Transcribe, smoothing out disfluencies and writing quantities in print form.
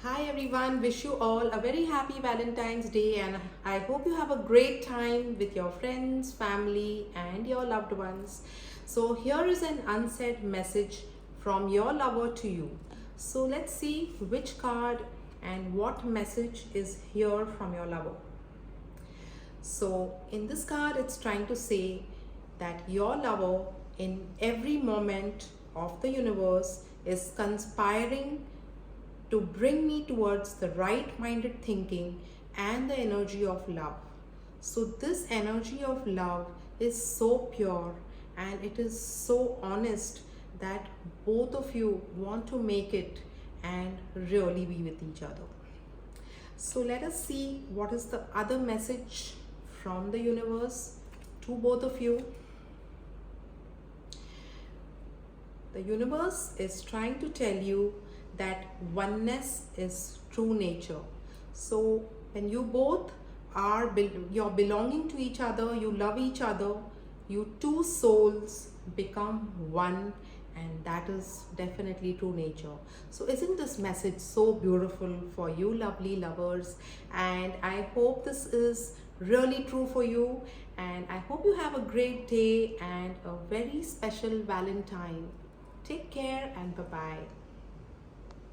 Hi everyone, wish you all a very happy Valentine's Day and I hope you have a great time with your friends, family and your loved ones. So here is an unsaid message from your lover to you. So let's see which card and what message is here from your lover. So in this card it's trying to say that your lover in every moment of the universe is conspiring to bring me towards the right minded thinking and the energy of love. So, this energy of love is so pure and it is so honest that both of you want to make it and really be with each other. So, let us see what is the other message from the universe to both of you. The universe is trying to tell you that oneness is true nature. So when you both are you're belonging to each other, you love each other, you two souls become one, and that is definitely true nature. So isn't this message so beautiful for you lovely lovers? And I hope this is really true for you, and I hope you have a great day and a very special Valentine. Take care and bye bye.